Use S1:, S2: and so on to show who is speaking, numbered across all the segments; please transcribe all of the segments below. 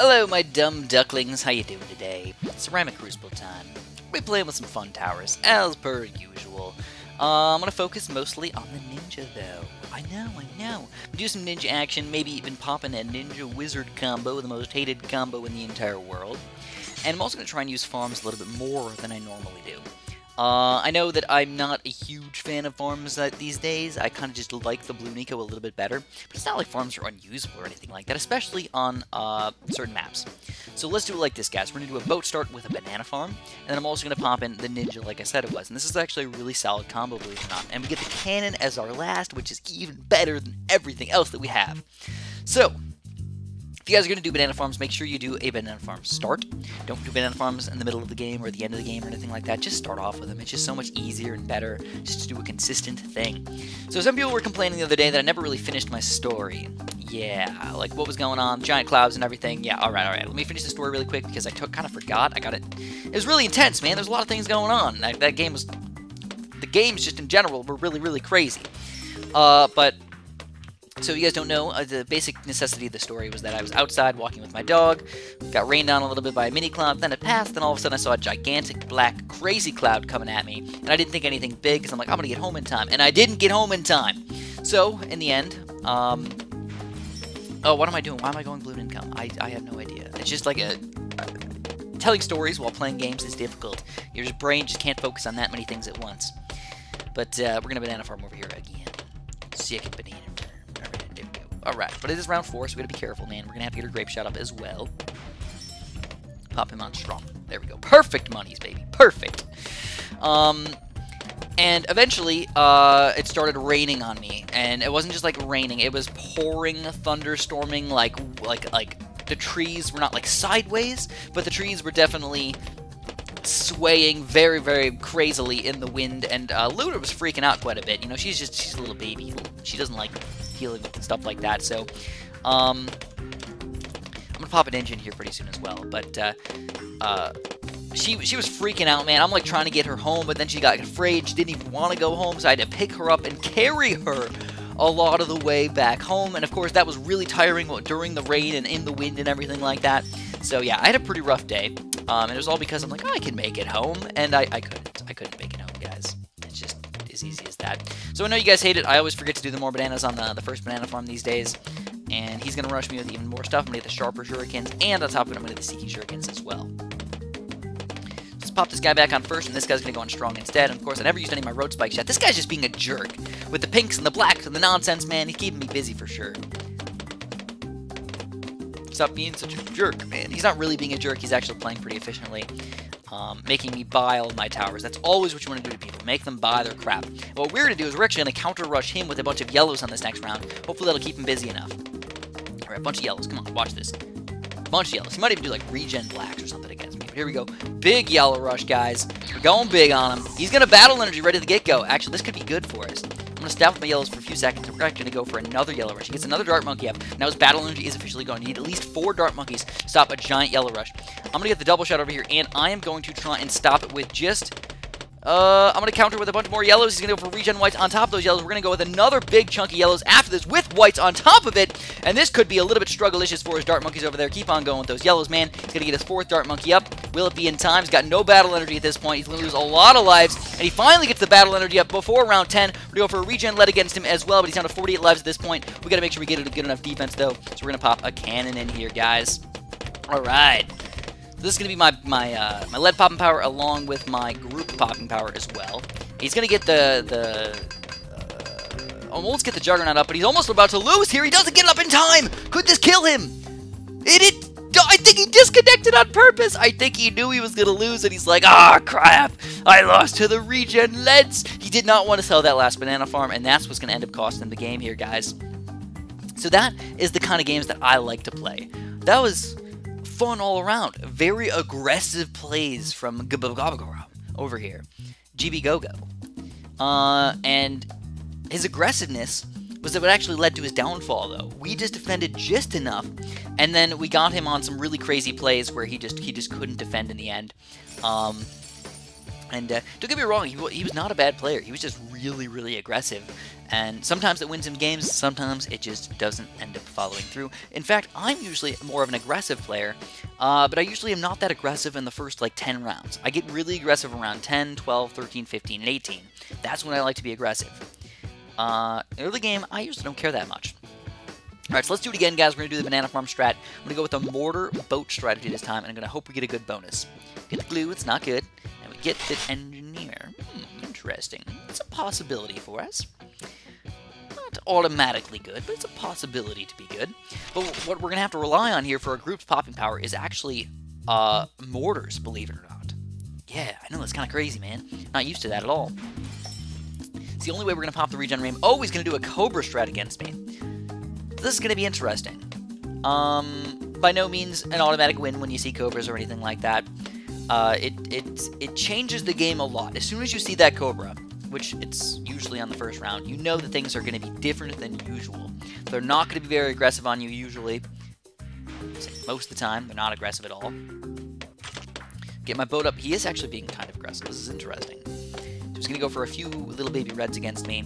S1: Hello, my dumb ducklings. How you doing today? Ceramic Crucible time. We're playing with some fun towers, as per usual. I'm gonna focus mostly on the ninja, though. I know. Do some ninja action, maybe even popping a ninja wizard combo, the most hated combo in the entire world. And I'm also gonna try and use farms a little bit more than I normally do. I know that I'm not a huge fan of farms these days. I kind of just like the Bloon Eco a little bit better. But it's not like farms are unusable or anything like that, especially on certain maps. So let's do it like this, guys. We're going to do a boat start with a banana farm. And then I'm also going to pop in the ninja like I said it was. And this is actually a really solid combo, believe it or not. And we get the cannon as our last, which is even better than everything else that we have. So if you guys are going to do banana farms, make sure you do a banana farm start. Don't do banana farms in the middle of the game or at the end of the game or anything like that. Just start off with them. It's just so much easier and better just to do a consistent thing. So some people were complaining the other day that I never really finished my story. Yeah, like what was going on, giant clouds and everything. Yeah, alright. Let me finish the story really quick because I kind of forgot. I got it. It was really intense, man. There's a lot of things going on. That game was... The games just in general were really, really crazy. But... So if you guys don't know, the basic necessity of the story was that I was outside walking with my dog, got rained on a little bit by a mini cloud, then it passed, then all of a sudden I saw a gigantic, black, crazy cloud coming at me, and I didn't think anything big, because I'm like, I'm going to get home in time, and I didn't get home in time. So, in the end, oh, what am I doing? Why am I going Bloon Income? I have no idea. It's just like telling stories while playing games is difficult. Your brain just can't focus on that many things at once. But, we're going to banana farm over here again. Second banana farm. Alright, but it is round 4, so we gotta be careful, man. We're gonna have to get our grape shot up as well. Pop him on strong. There we go. Perfect monies, baby. Perfect. And eventually, it started raining on me. And it wasn't just like raining, it was pouring, thunderstorming, like the trees were not like sideways, but the trees were definitely swaying very, very crazily in the wind, and Luna was freaking out quite a bit. You know, she's a little baby. She doesn't like dealing with stuff like that, so I'm gonna pop an engine here pretty soon as well. But she was freaking out, man. I'm like trying to get her home, but then she got afraid. She didn't even want to go home, so I had to pick her up and carry her a lot of the way back home. And of course, that was really tiring during the rain and in the wind and everything like that. So yeah, I had a pretty rough day, and it was all because I'm like, oh, I can make it home, and I couldn't make it home, guys. It's just as easy as that. So I know you guys hate it. I always forget to do the more bananas on the first banana farm these days, and he's gonna rush me with even more stuff. I'm gonna get the sharper shurikens, and on top of it, I'm gonna get the seeking shurikens as well. Let's pop this guy back on first, and this guy's gonna go on strong instead. And of course, I never used any of my road spikes yet. This guy's just being a jerk with the pinks and the blacks and the nonsense, man. He's keeping me busy for sure. Stop being such a jerk, man. He's not really being a jerk. He's actually playing pretty efficiently, making me buy all of my towers. That's always what you want to do to people. Make them buy their crap. What we're going to do is we're actually going to counter-rush him with a bunch of yellows on this next round. Hopefully that'll keep him busy enough. All right, bunch of yellows. Come on, watch this. Bunch of yellows. He might even do like regen blacks or something against me. But here we go. Big yellow rush, guys. We're going big on him. He's going to battle energy right at the get-go. Actually, this could be good for us. I'm going to stop with my yellows for a few seconds, and we're actually going to go for another yellow rush. He gets another dart monkey up. Now his battle energy is officially going. You need at least 4 dart monkeys to stop a giant yellow rush. I'm going to get the double shot over here, and I am going to try and stop it with just... I'm going to counter with a bunch more yellows. He's going to go for regen whites on top of those yellows. We're going to go with another big chunky yellows after this with whites on top of it. And this could be a little bit struggle-licious for his dart monkeys over there. Keep on going with those yellows, man. He's going to get his 4th dart monkey up. Will it be in time? He's got no battle energy at this point. He's going to lose a lot of lives. And he finally gets the battle energy up before round 10. We're going to go for a regen lead against him as well. But he's down to 48 lives at this point. We got to make sure we get a good enough defense, though. So we're going to pop a cannon in here, guys. All right. This is going to be my lead popping power along with my group popping power as well. He's going to get almost get the Juggernaut up, but he's almost about to lose here. He doesn't get it up in time. Could this kill him? I think he disconnected on purpose. I think he knew he was going to lose, and he's like, ah, crap. I lost to the regen leads. He did not want to sell that last banana farm, and that's what's going to end up costing him the game here, guys. So that is the kind of games that I like to play. That was fun all around. Very aggressive plays from Gabagabagara over here. GB Gogo. And his aggressiveness was that what actually led to his downfall, though. We just defended just enough, and then we got him on some really crazy plays where he just couldn't defend in the end. And don't get me wrong, he was not a bad player. He was just really, really aggressive. And sometimes it wins in games, sometimes it just doesn't end up following through. In fact, I'm usually more of an aggressive player, but I usually am not that aggressive in the first, like, 10 rounds. I get really aggressive around 10, 12, 13, 15, and 18. That's when I like to be aggressive. Early game, I usually don't care that much. Alright, so let's do it again, guys. We're going to do the banana farm strat. I'm going to go with the mortar boat strategy this time, and I'm going to hope we get a good bonus. Get the glue, it's not good. And we get the engineer. Interesting. It's a possibility for us. Not automatically good, but it's a possibility to be good. But what we're going to have to rely on here for our group's popping power is actually mortars, believe it or not. Yeah, I know, that's kind of crazy, man. Not used to that at all. It's the only way we're going to pop the regen ram. Oh, he's going to do a cobra strat against me. This is going to be interesting. By no means an automatic win when you see cobras or anything like that. It changes the game a lot. As soon as you see that cobra, which it's usually on the first round, you know that things are going to be different than usual. They're not going to be very aggressive on you usually. Most of the time, they're not aggressive at all. Get my boat up. He is actually being kind of aggressive. This is interesting. So he's going to go for a few little baby reds against me.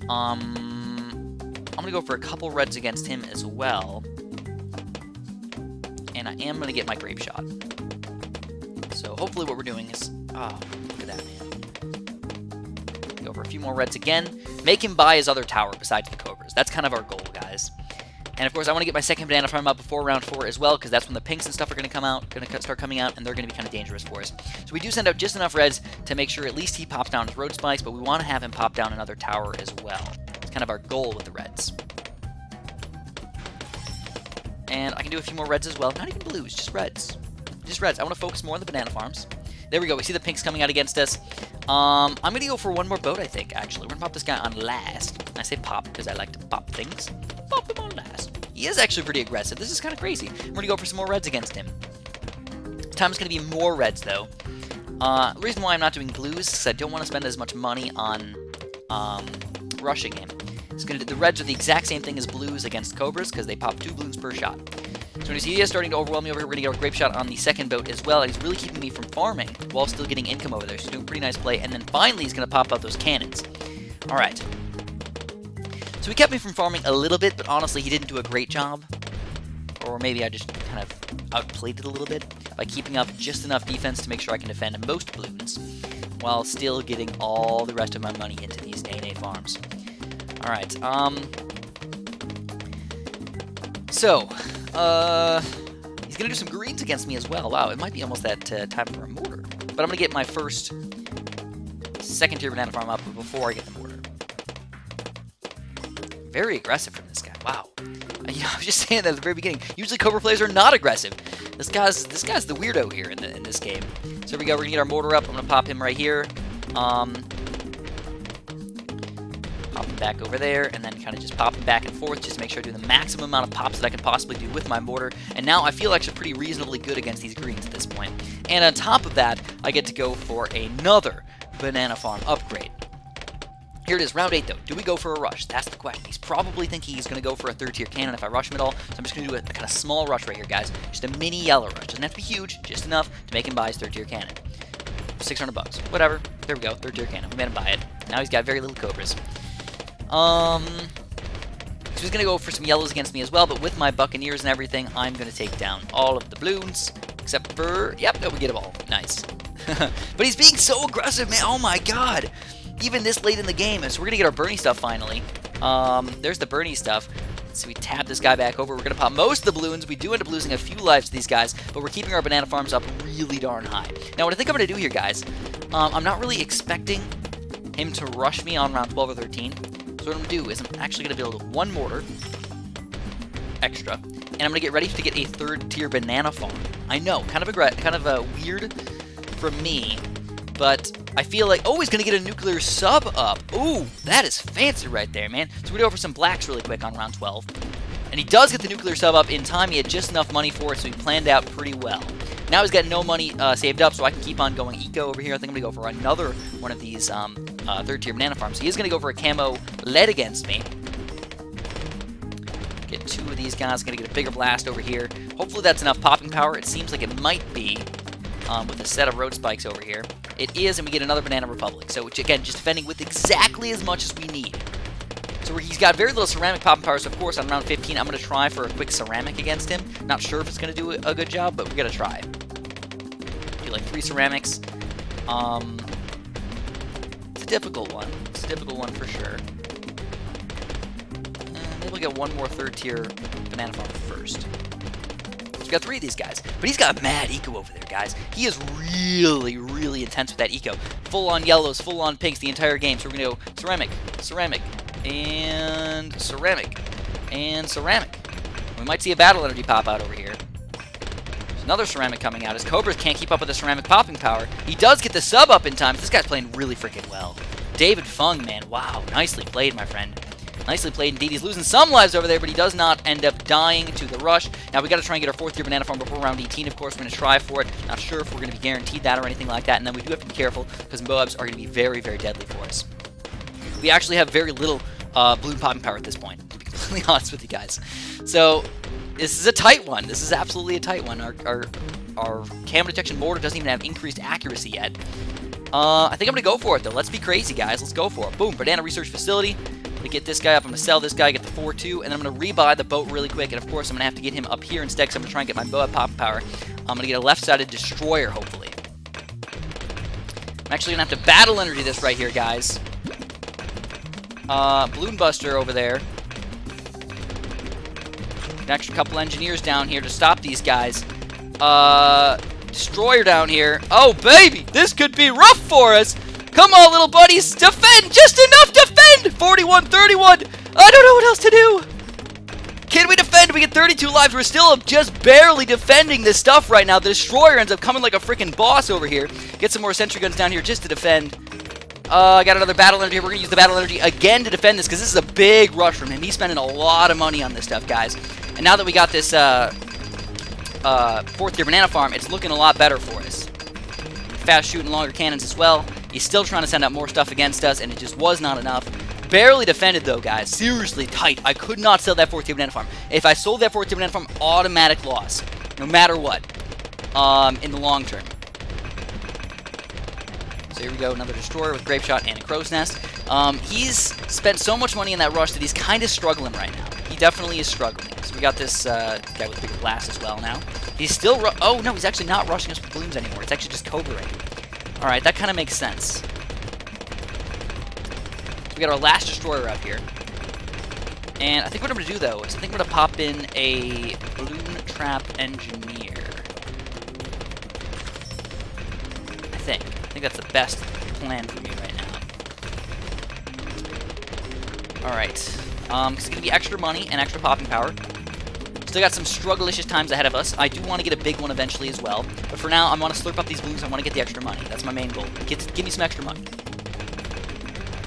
S1: I'm going to go for a couple reds against him as well. And I am going to get my grape shot. So hopefully what we're doing is... Oh, look at that, man. Go for a few more reds again. Make him buy his other tower besides the cobras. That's kind of our goal, guys. And of course, I want to get my second banana farm up before round 4 as well, because that's when the pinks and stuff are going to start coming out, and they're going to be kind of dangerous for us. So we do send out just enough reds to make sure at least he pops down his road spikes, but we want to have him pop down another tower as well. It's kind of our goal with the reds. And I can do a few more reds as well. Not even blues, just reds. Just reds. I want to focus more on the banana farms. There we go. We see the pinks coming out against us. I'm going to go for one more boat, I think, actually. We're going to pop this guy on last. I say pop because I like to pop things. Pop him on last. He is actually pretty aggressive. This is kind of crazy. We're going to go for some more reds against him. Time's going to be more reds, though. The reason why I'm not doing blues is because I don't want to spend as much money on rushing him. The reds are the exact same thing as blues against cobras because they pop 2 balloons per shot. So when you see he is starting to overwhelm me over here, we're going to get a grape shot on the second boat as well, and he's really keeping me from farming while still getting income over there. So he's doing a pretty nice play, and then finally he's going to pop out those cannons. Alright. So he kept me from farming a little bit, but honestly he didn't do a great job. Or maybe I just kind of outplayed it a little bit by keeping up just enough defense to make sure I can defend most balloons while still getting all the rest of my money into these day-and-age farms. Alright, so, he's going to do some greens against me as well. Wow, it might be almost that time for a mortar. But I'm going to get my first second-tier banana farm up before I get the mortar. Very aggressive from this guy. Wow. You know, I was just saying that at the very beginning. Usually Cobra players are not aggressive. This guy's the weirdo here in this game. So here we go. We're going to get our mortar up. I'm going to pop him right here. Pop him back over there, and then kind of just pop him back and forth just to make sure I do the maximum amount of pops that I can possibly do with my mortar. And now I feel actually pretty reasonably good against these greens at this point. And on top of that, I get to go for another banana farm upgrade. Here it is, round 8 though. Do we go for a rush? That's the question. He's probably thinking he's going to go for a 3rd tier cannon if I rush him at all. So I'm just going to do a kind of small rush right here, guys. Just a mini yellow rush. Doesn't have to be huge, just enough to make him buy his 3rd tier cannon. 600 bucks. Whatever. There we go. 3rd tier cannon. We made him buy it. Now he's got very little cobras. So he's going to go for some yellows against me as well, but with my buccaneers and everything, I'm going to take down all of the balloons, except for, yep, no, we get them all. Nice. But he's being so aggressive, man. Oh my god. Even this late in the game. So we're going to get our Bernie stuff finally. There's the Bernie stuff. So we tap this guy back over. We're going to pop most of the balloons. We do end up losing a few lives to these guys, but we're keeping our banana farms up really darn high. Now, what I think I'm going to do here, guys, I'm not really expecting him to rush me on round 12 or 13. So what I'm going to do is I'm actually going to build one mortar extra, and I'm going to get ready to get a 3rd tier banana farm. I know, kind of weird from me, but I feel like, oh, he's going to get a nuclear sub up. Ooh, that is fancy right there, man. So we're going to go for some blacks really quick on round 12. And he does get the nuclear sub up in time. He had just enough money for it, so he planned out pretty well. Now he's got no money saved up, so I can keep on going eco over here. I think I'm going to go for another one of these 3rd tier banana farms. He is going to go for a camo lead against me. Get 2 of these guys. Going to get a bigger blast over here. Hopefully that's enough popping power. It seems like it might be with a set of road spikes over here. It is, and we get another Banana Republic. So, which again, just defending with exactly as much as we need. So he's got very little ceramic popping power, so of course on round 15 I'm going to try for a quick ceramic against him. Not sure if it's going to do a good job, but we're going to try. Do like 3 ceramics. It's a difficult one. It's a difficult one for sure. Maybe we'll get one more 3rd tier banana farm first. So we got 3 of these guys, but he's got mad eco over there, guys. He is really, really intense with that eco. Full on yellows, full on pinks the entire game. So we're going to go ceramic, ceramic, and ceramic, and ceramic. We might see a battle energy pop out over here. There's another ceramic coming out. His Cobras can't keep up with the ceramic popping power. He does get the sub up in time. This guy's playing really freaking well. David Fung, man. Wow. Nicely played, my friend. Nicely played indeed. He's losing some lives over there, but he does not end up dying to the rush. Now we got to try and get our 4th tier banana farm before round 18, of course. We're going to try for it. Not sure if we're going to be guaranteed that or anything like that. And then we do have to be careful because Moabs are going to be very, very deadly for us. We actually have very little balloon popping power at this point, to be completely honest with you guys. So this is a tight one. This is absolutely a tight one. Our camo detection mortar doesn't even have increased accuracy yet. I think I'm going to go for it, though. Let's be crazy, guys. Let's go for it. Boom. Banana research facility. I'm going to get this guy up. I'm going to sell this guy, get the 4-2, and then I'm going to rebuy the boat really quick. And, of course, I'm going to have to get him up here instead because I'm going to try and get my Moab popping power. I'm going to get a left-sided destroyer, hopefully. I'm actually going to have to battle energy this right here, guys. Balloon Buster over there. An extra couple engineers down here to stop these guys. Destroyer down here. Oh, baby! This could be rough for us! Come on, little buddies! Defend! Just enough defend! 41-31! I don't know what else to do! Can we defend? We get 32 lives. We're still just barely defending this stuff right now. The Destroyer ends up coming like a freaking boss over here. Get some more sentry guns down here just to defend. I got another battle energy. We're going to use the battle energy again to defend this because this is a big rush from him. He's spending a lot of money on this stuff, guys. And now that we got this 4th tier banana farm, it's looking a lot better for us. Fast shooting, longer cannons as well. He's still trying to send out more stuff against us, and it just was not enough. Barely defended, though, guys. Seriously tight. I could not sell that 4th tier banana farm. If I sold that 4th tier banana farm, automatic loss. No matter what. In the long term. So here we go, another destroyer with Grape Shot and a Crow's Nest. He's spent so much money in that rush that he's kind of struggling right now. He definitely is struggling. So we got this guy with bigger blast as well now. He's still oh no, he's actually not rushing us with balloons anymore. It's actually just Cobra rain. Alright, that kind of makes sense. So we got our last destroyer out here. And I think what I'm going to do, though, is I think I'm going to pop in a Balloon Trap Engineer. I think that's the best plan for me right now. Alright. It's going to be extra money and extra popping power. Still got some struggle-licious times ahead of us. I do want to get a big one eventually as well. But for now, I want to slurp up these balloons. I want to get the extra money. That's my main goal. Give me some extra money.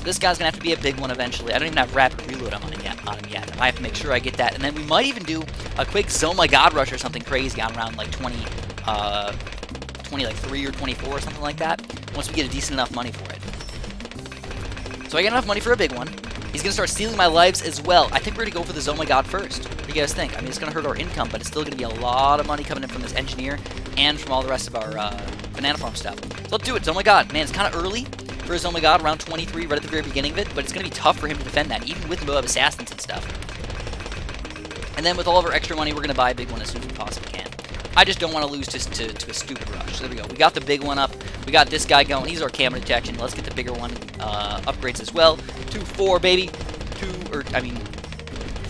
S1: This guy's going to have to be a big one eventually. I don't even have rapid reload on him yet. I have to make sure I get that. And then we might even do a quick Oh My God rush or something crazy on around like 23 or 24 or something like that. Once we get a decent enough money for it. So I get enough money for a big one. He's going to start stealing my lives as well. I think we're going to go for the Oh My God first. What do you guys think? I mean, it's going to hurt our income, but it's still going to be a lot of money coming in from this engineer and from all the rest of our banana farm stuff. So let's do it. Oh My God. Man, it's kind of early for his Oh My God, around 23, right at the very beginning of it, but it's going to be tough for him to defend that, even with Moab Assassins and stuff. And then with all of our extra money, we're going to buy a big one as soon as we possibly can. I just don't want to lose just to a stupid rush. So there we go. We got the big one up. We got this guy going. He's our camo detection. Let's get the bigger one upgrades as well. 2-4, baby.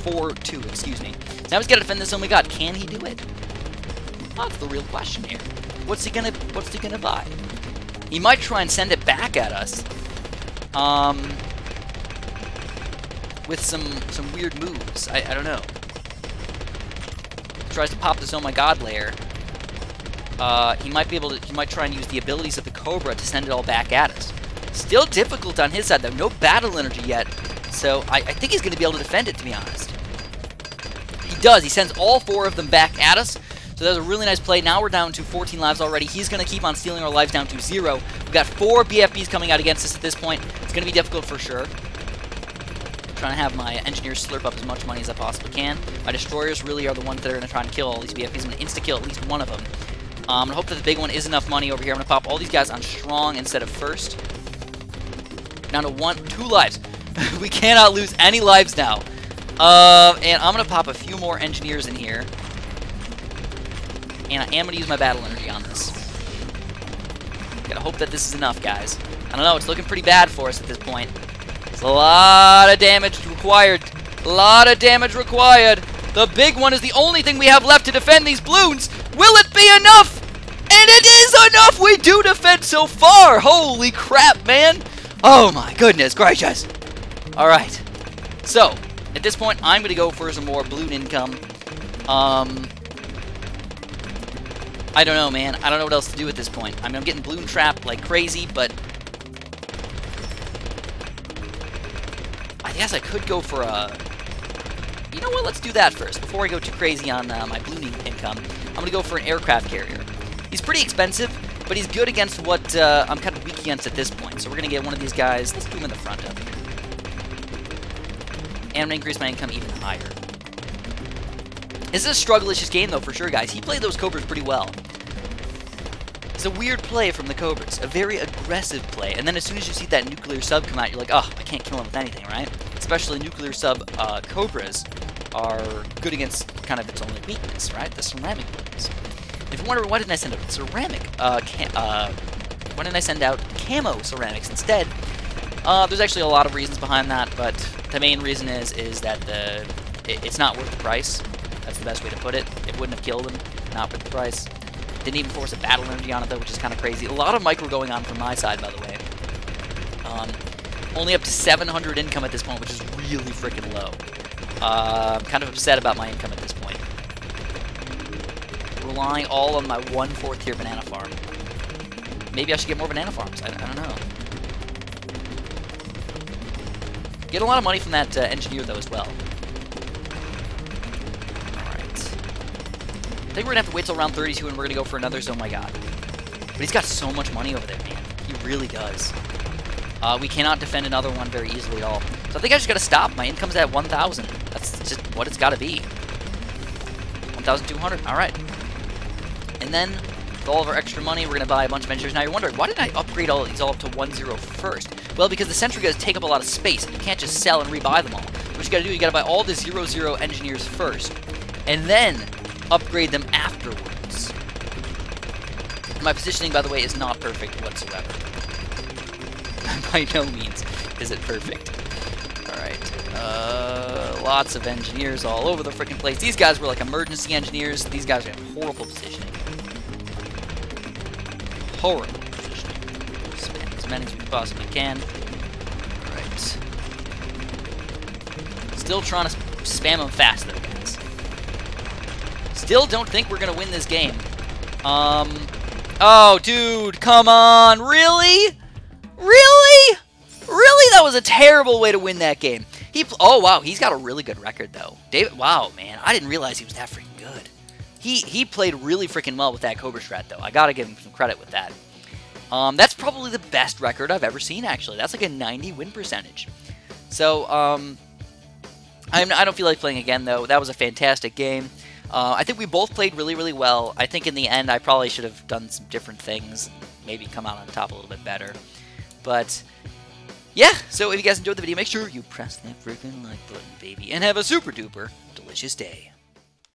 S1: 4-2, excuse me. So now he's got to defend this Oh My God. Can he do it? That's the real question here. What's he gonna buy? He might try and send it back at us. With some weird moves. I don't know. Tries to pop this Oh My God layer. He might try and use the abilities of the Cobra to send it all back at us. Still difficult on his side though. No battle energy yet. So I think he's gonna be able to defend it, to be honest. He does. He sends all 4 of them back at us. So that was a really nice play. Now we're down to 14 lives already. He's going to keep on stealing our lives down to 0. We've got 4 BFBs coming out against us at this point. It's going to be difficult for sure. I'm trying to have my engineers slurp up as much money as I possibly can. My destroyers really are the ones that are going to try and kill all these BFBs. I'm going to insta-kill at least one of them. I'm going to hope that the big one is enough money over here. I'm going to pop all these guys on strong instead of first. Down to 2 lives. We cannot lose any lives now. And I'm going to pop a few more engineers in here. And I am going to use my battle energy on this. Gotta hope that this is enough, guys. I don't know, it's looking pretty bad for us at this point. There's a lot of damage required. A lot of damage required. The big one is the only thing we have left to defend these Bloons. Will it be enough? And it is enough! We do defend so far! Holy crap, man! Oh my goodness gracious! Alright. So, at this point, I'm going to go for some more Bloon income. I don't know, man. I don't know what else to do at this point. I mean, I'm getting Bloon trapped like crazy, but I guess I could go for a... You know what? Let's do that first. Before I go too crazy on my Bloon income, I'm going to go for an aircraft carrier. He's pretty expensive, but he's good against what I'm kind of weak against at this point. So we're going to get one of these guys. Let's do him in the front up here. And I'm going to increase my income even higher. This is a struggle-licious game, though, for sure, guys. He played those Cobras pretty well. It's a weird play from the Cobras. A very aggressive play. And then as soon as you see that nuclear sub come out, you're like, oh, I can't kill him with anything, right? Especially nuclear sub Cobras are good against kind of its only weakness, right? The ceramic ones. If you wonder, why didn't I send out ceramic? Why didn't I send out camo ceramics instead? There's actually a lot of reasons behind that, but the main reason is that it's not worth the price. That's the best way to put it. It wouldn't have killed him, not worth the price. Didn't even force a battle energy on it, though, which is kind of crazy. A lot of micro going on from my side, by the way. Only up to 700 income at this point, which is really freaking low. I'm kind of upset about my income at this point. Relying all on my 1/4 tier banana farm. Maybe I should get more banana farms. I don't know. Get a lot of money from that engineer, though, as well. I think we're going to have to wait till round 32 and we're going to go for another, oh my god. But he's got so much money over there, man. He really does. We cannot defend another one very easily at all. So I think I just got to stop. My income's at 1,000. That's just what it's got to be. 1,200. Alright. And then, with all of our extra money, we're going to buy a bunch of engineers. Now you're wondering, why didn't I upgrade all of these all up to 1-0 first? Well, because the sentry guys take up a lot of space. You can't just sell and rebuy them all. What you got to do, you got to buy all the 0-0 engineers first. And then upgrade them afterwards. My positioning, by the way, is not perfect whatsoever. By no means is it perfect. Alright. Lots of engineers all over the freaking place. These guys were like emergency engineers. These guys have horrible positioning. Horrible positioning. Spam as many as we possibly can. Alright. Still trying to spam them fast, though, guys. Still don't think we're going to win this game. Oh, dude, come on. Really? Really? Really? That was a terrible way to win that game. Oh, wow, he's got a really good record, though. David, wow, man, I didn't realize he was that freaking good. He played really freaking well with that Cobra strat, though. I got to give him some credit with that. That's probably the best record I've ever seen, actually. That's like a 90 win percentage. So, I don't feel like playing again, though. That was a fantastic game. I think we both played really, really well. I think in the end, I probably should have done some different things. Maybe come out on top a little bit better. But, yeah. So if you guys enjoyed the video, make sure you press that freaking like button, baby. And have a super duper delicious day.